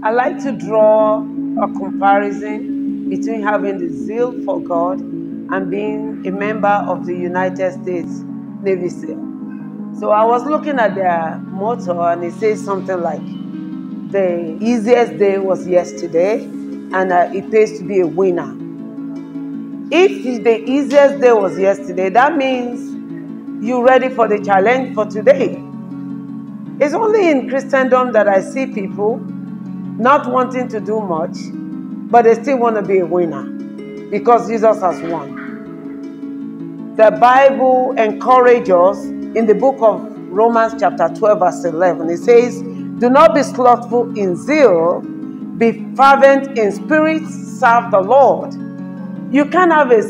I like to draw a comparison between having the zeal for God and being a member of the United States Navy SEAL. So I was looking at their motto, and it says something like, the easiest day was yesterday, and it pays to be a winner. If the easiest day was yesterday, that means you're ready for the challenge for today. It's only in Christendom that I see people not wanting to do much, but they still want to be a winner because Jesus has won. The Bible encourages us in the book of Romans chapter 12 verse 11. It says, do not be slothful in zeal, be fervent in spirit, serve the Lord. You can't have a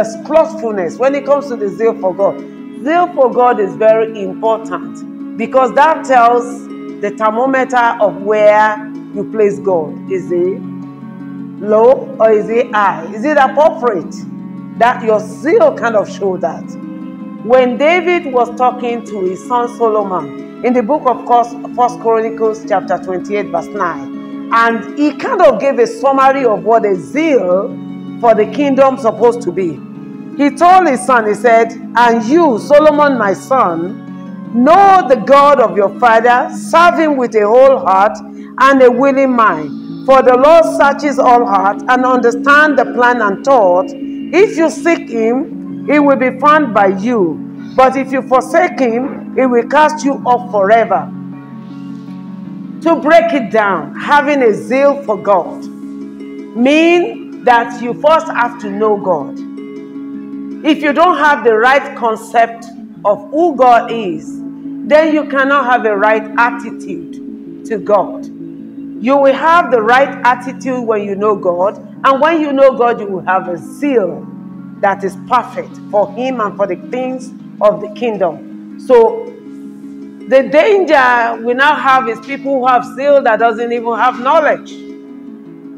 slothfulness when it comes to the zeal for God. Zeal for God is very important because that tells the thermometer of where you place God. Is it low or is it high? Is it appropriate? That your zeal kind of show that. When David was talking to his son Solomon in the book of 1 Chronicles chapter 28 verse 9, and he kind of gave a summary of what a zeal for the kingdom is supposed to be. He told his son, he said, and you, Solomon, my son, know the God of your father, serve him with a whole heart and a willing mind. For the Lord searches all hearts and understands the plan and thought. If you seek him, he will be found by you. But if you forsake him, he will cast you off forever. To break it down, having a zeal for God means that you first have to know God. If you don't have the right concept of who God is, then you cannot have a right attitude to God. You will have the right attitude when you know God, and when you know God, you will have a zeal that is perfect for him and for the things of the kingdom. So the danger we now have is people who have zeal that doesn't even have knowledge.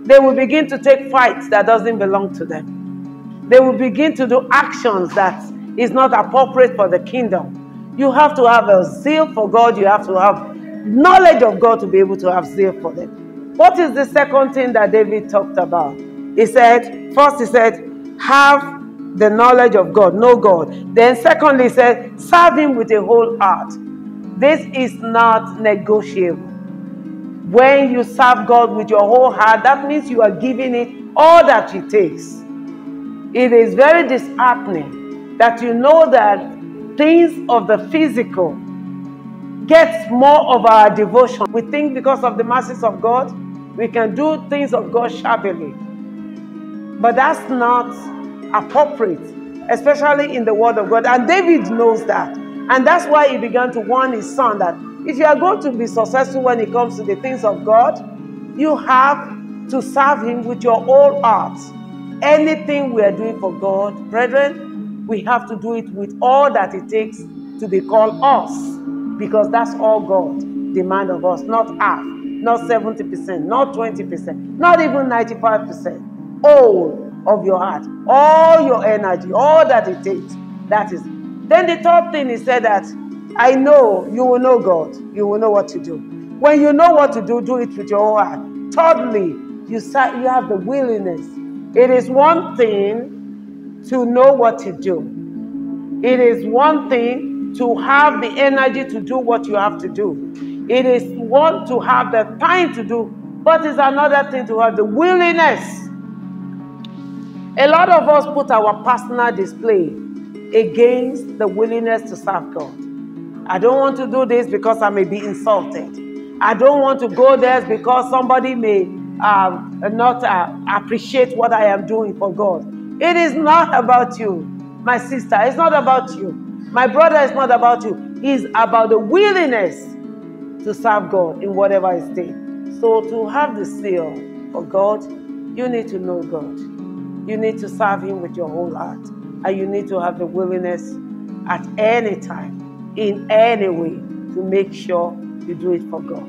They will begin to take fights that doesn't belong to them. They will begin to do actions that is not appropriate for the kingdom. You have to have a zeal for God. You have to have knowledge of God to be able to have zeal for them. What is the second thing that David talked about? He said, first he said, have the knowledge of God, know God. Then secondly, he said, serve him with a whole heart. This is not negotiable. When you serve God with your whole heart, that means you are giving it all that it takes. It is very disheartening that you know that things of the physical gets more of our devotion. We think because of the mercies of God, we can do things of God shabbily. But that's not appropriate, especially in the word of God. And David knows that. And that's why he began to warn his son that if you are going to be successful when it comes to the things of God, you have to serve him with your whole heart. Anything we are doing for God, brethren, we have to do it with all that it takes to be called us. Because that's all God demands of us. Not half, not 70%, not 20%, not even 95%. All of your heart, all your energy, all that it takes. That is. Then the third thing he said that, I know you will know God. You will know what to do. When you know what to do, do it with your whole heart. Thirdly, you have the willingness. It is one thing to know what to do. It is one thing to have the energy to do what you have to do. It is one to have the time to do, but it's another thing to have the willingness. A lot of us put our personal display against the willingness to serve God. I don't want to do this because I may be insulted. I don't want to go there because somebody may not appreciate what I am doing for God. It is not about you, my sister. It's not about you. My brother, it's not about you. It's about the willingness to serve God in whatever it takes. So to have the zeal for God, you need to know God. You need to serve him with your whole heart. And you need to have the willingness at any time, in any way, to make sure you do it for God.